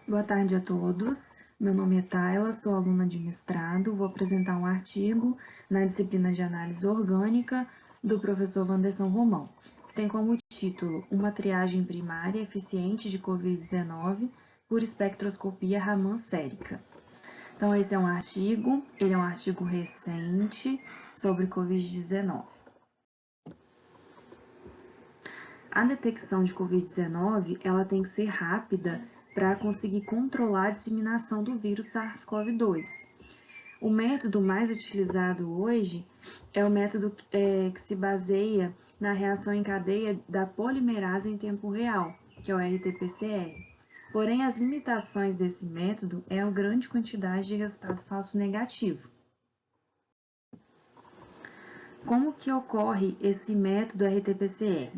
Boa tarde a todos. Meu nome é Tayla, sou aluna de mestrado. Vou apresentar um artigo na disciplina de análise orgânica do professor Wanderson Romão, que tem como título Uma triagem primária eficiente de Covid-19 por espectroscopia Raman sérica. Então, esse é um artigo, ele é um artigo recente sobre Covid-19. A detecção de Covid-19, ela tem que ser rápida para conseguir controlar a disseminação do vírus SARS-CoV-2. O método mais utilizado hoje é o método que se baseia na reação em cadeia da polimerase em tempo real, que é o RT-PCR. Porém, as limitações desse método é a grande quantidade de resultado falso negativo. Como que ocorre esse método RT-PCR?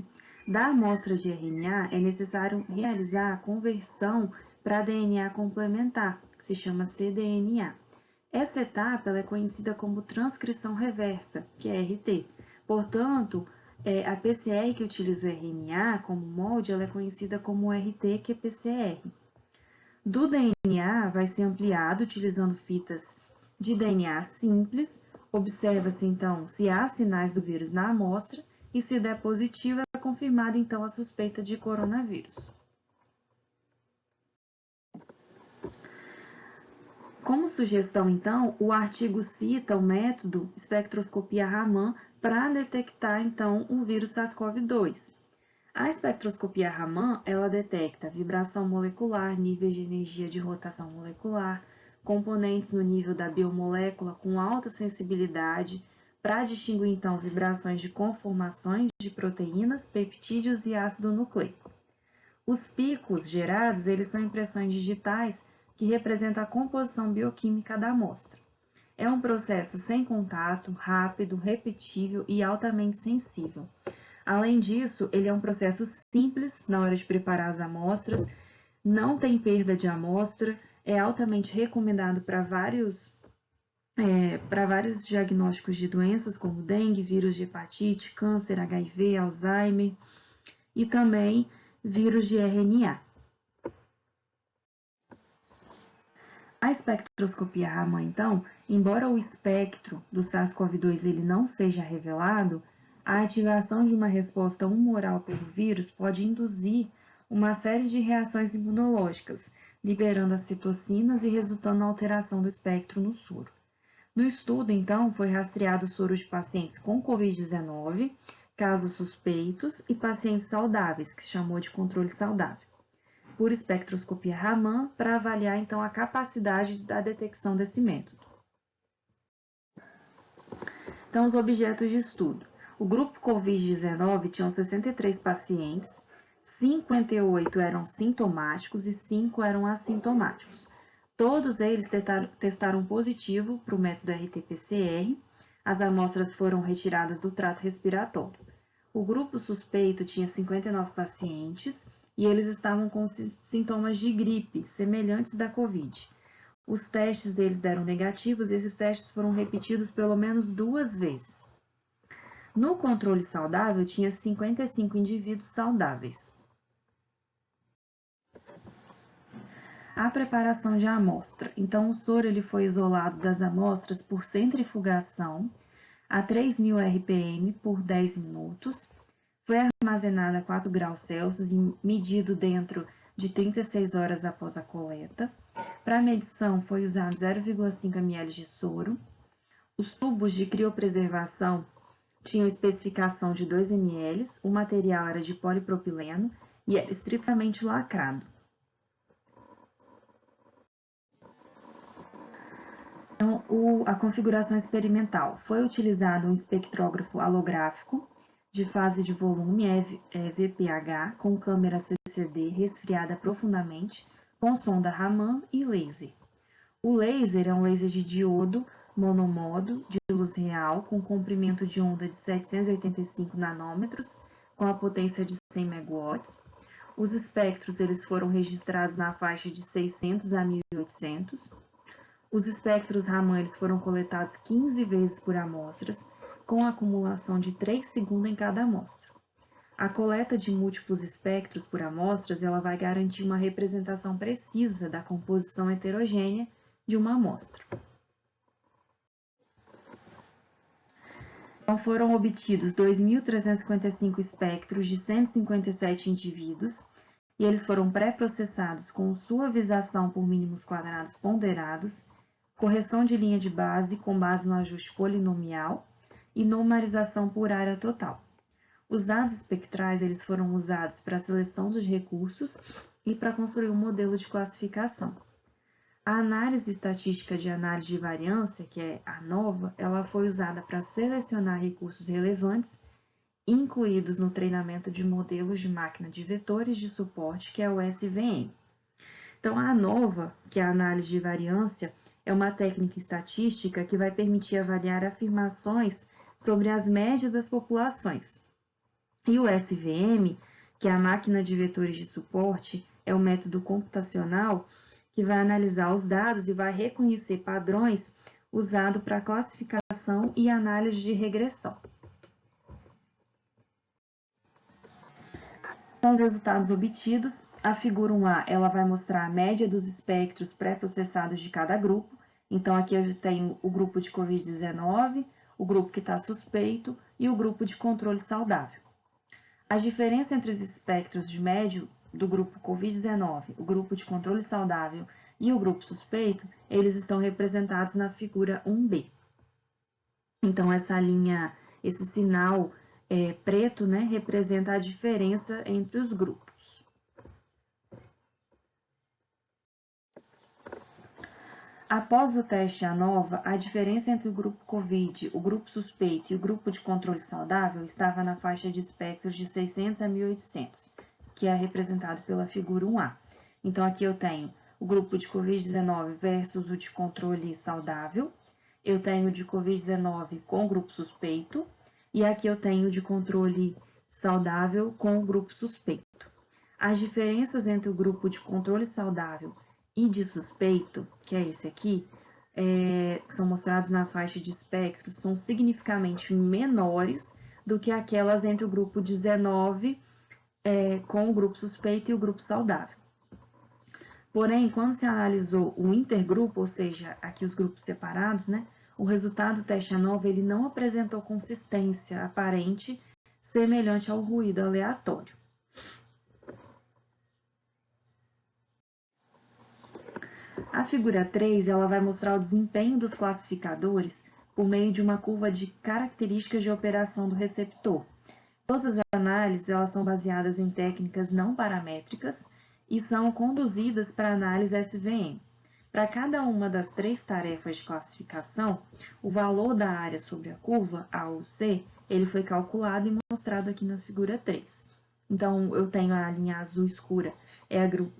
Da amostra de RNA, é necessário realizar a conversão para DNA complementar, que se chama cDNA. Essa etapa ela é conhecida como transcrição reversa, que é RT. Portanto, a PCR que utiliza o RNA como molde, ela é conhecida como RT-qPCR. Do DNA vai ser ampliado utilizando fitas de DNA simples. Observa-se então se há sinais do vírus na amostra e se der positivo é confirmada então a suspeita de coronavírus. Como sugestão, então, o artigo cita o método espectroscopia Raman para detectar, então, o vírus SARS-CoV-2. A espectroscopia Raman, ela detecta vibração molecular, níveis de energia de rotação molecular, componentes no nível da biomolécula com alta sensibilidade, para distinguir, então, vibrações de conformações de proteínas, peptídeos e ácido nucleico. Os picos gerados, eles são impressões digitais que representam a composição bioquímica da amostra. É um processo sem contato, rápido, repetível e altamente sensível. Além disso, ele é um processo simples na hora de preparar as amostras, não tem perda de amostra, é altamente recomendado para vários diagnósticos de doenças como dengue, vírus de hepatite, câncer, HIV, Alzheimer e também vírus de RNA. A espectroscopia Raman, então, embora o espectro do SARS-CoV-2 ele não seja revelado, a ativação de uma resposta humoral pelo vírus pode induzir uma série de reações imunológicas, liberando as citocinas e resultando na alteração do espectro no soro. No estudo, então, foi rastreado o soro de pacientes com Covid-19, casos suspeitos e pacientes saudáveis, que se chamou de controle saudável, por espectroscopia Raman para avaliar então a capacidade da detecção desse método. Então, os objetos de estudo. O grupo Covid-19 tinha 63 pacientes, 58 eram sintomáticos e 5 eram assintomáticos. Todos eles testaram positivo para o método RT-PCR. As amostras foram retiradas do trato respiratório. O grupo suspeito tinha 59 pacientes e eles estavam com sintomas de gripe, semelhantes da Covid. Os testes deles deram negativos e esses testes foram repetidos pelo menos 2 vezes. No controle saudável, tinha 55 indivíduos saudáveis. A preparação de amostra. Então, o soro ele foi isolado das amostras por centrifugação a 3.000 RPM por 10 minutos. Foi armazenado a 4 graus Celsius e medido dentro de 36 horas após a coleta. Para a medição, foi usado 0,5 ml de soro. Os tubos de criopreservação tinham especificação de 2 ml, o material era de polipropileno e era estritamente lacrado. Então, a configuração experimental. Foi utilizado um espectrógrafo halográfico de fase de volume VPH com câmera CCD resfriada profundamente, com sonda Raman e laser. O laser é um laser de diodo monomodo de luz real com comprimento de onda de 785 nanômetros com a potência de 100 megawatts. Os espectros eles foram registrados na faixa de 600 a 1800. Os espectros Raman eles foram coletados 15 vezes por amostras, com acumulação de 3 segundos em cada amostra. A coleta de múltiplos espectros por amostras, ela vai garantir uma representação precisa da composição heterogênea de uma amostra. Então, foram obtidos 2.355 espectros de 157 indivíduos, e eles foram pré-processados com suavização por mínimos quadrados ponderados, correção de linha de base com base no ajuste polinomial e normalização por área total. Os dados espectrais eles foram usados para a seleção dos recursos e para construir um modelo de classificação. A análise estatística de análise de variância, que é a ANOVA, ela foi usada para selecionar recursos relevantes incluídos no treinamento de modelos de máquina de vetores de suporte, que é o SVM. Então, a ANOVA, que é a análise de variância, é uma técnica estatística que vai permitir avaliar afirmações sobre as médias das populações. E o SVM, que é a máquina de vetores de suporte, é um método computacional que vai analisar os dados e vai reconhecer padrões usados para classificação e análise de regressão. Com os resultados obtidos, a figura 1A ela vai mostrar a média dos espectros pré-processados de cada grupo. Então, aqui eu tenho o grupo de Covid-19, o grupo que está suspeito e o grupo de controle saudável. A diferença entre os espectros de médio do grupo Covid-19, o grupo de controle saudável e o grupo suspeito, eles estão representados na figura 1B. Então, essa linha, esse sinal preto, né, representa a diferença entre os grupos. Após o teste ANOVA, a diferença entre o grupo COVID, o grupo suspeito e o grupo de controle saudável estava na faixa de espectros de 600 a 1800, que é representado pela figura 1A. Então, aqui eu tenho o grupo de COVID-19 versus o de controle saudável, eu tenho o de COVID-19 com o grupo suspeito, e aqui eu tenho o de controle saudável com o grupo suspeito. As diferenças entre o grupo de controle saudável e de suspeito, que é esse aqui, que são mostrados na faixa de espectro, são significativamente menores do que aquelas entre o grupo 19 com o grupo suspeito e o grupo saudável. Porém, quando se analisou o intergrupo, ou seja, aqui os grupos separados, né, o resultado do teste ANOVA ele não apresentou consistência aparente semelhante ao ruído aleatório. A figura 3 ela vai mostrar o desempenho dos classificadores por meio de uma curva de características de operação do receptor. Todas as análises elas são baseadas em técnicas não paramétricas e são conduzidas para análise SVM. Para cada uma das três tarefas de classificação, o valor da área sobre a curva, A ou C, ele foi calculado e mostrado aqui nas figuras 3. Então, eu tenho a linha azul escura,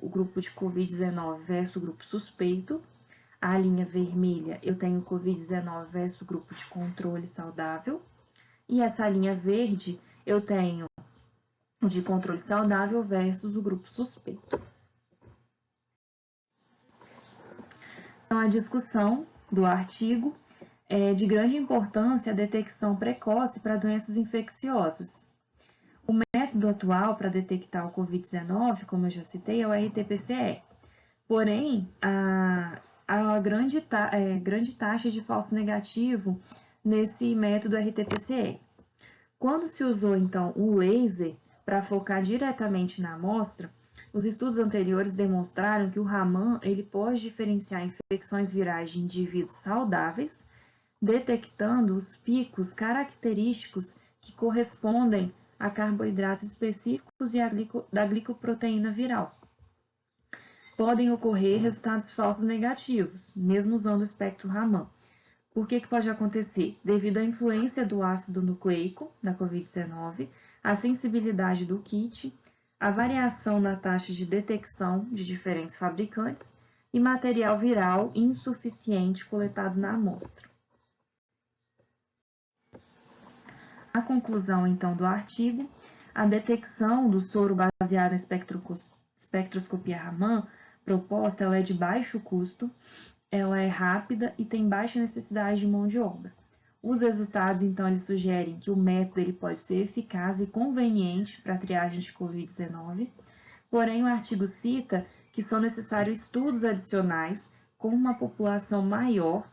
o grupo de Covid-19 versus o grupo suspeito. A linha vermelha, eu tenho o Covid-19 versus o grupo de controle saudável. E essa linha verde, eu tenho o de controle saudável versus o grupo suspeito. Então, a discussão do artigo é de grande importância a detecção precoce para doenças infecciosas. O método atual para detectar o Covid-19, como eu já citei, é o RT-PCR. Porém, há grande taxa de falso negativo nesse método RT-PCR. Quando se usou, então, o laser para focar diretamente na amostra, os estudos anteriores demonstraram que o Raman ele pode diferenciar infecções virais de indivíduos saudáveis, detectando os picos característicos que correspondem a carboidratos específicos e da glicoproteína viral. Podem ocorrer resultados falsos negativos, mesmo usando o espectro Raman. Por que pode acontecer? Devido à influência do ácido nucleico na COVID-19, a sensibilidade do kit, a variação na taxa de detecção de diferentes fabricantes e material viral insuficiente coletado na amostra. A conclusão, então, do artigo, a detecção do soro baseado em espectroscopia Raman proposta ela é de baixo custo, ela é rápida e tem baixa necessidade de mão de obra. Os resultados, então, eles sugerem que o método ele pode ser eficaz e conveniente para a triagem de Covid-19, porém o artigo cita que são necessários estudos adicionais com uma população maior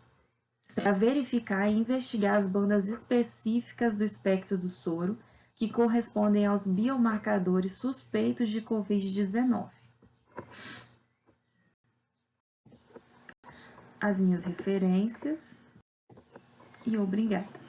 para verificar e investigar as bandas específicas do espectro do soro que correspondem aos biomarcadores suspeitos de Covid-19. As minhas referências e obrigada.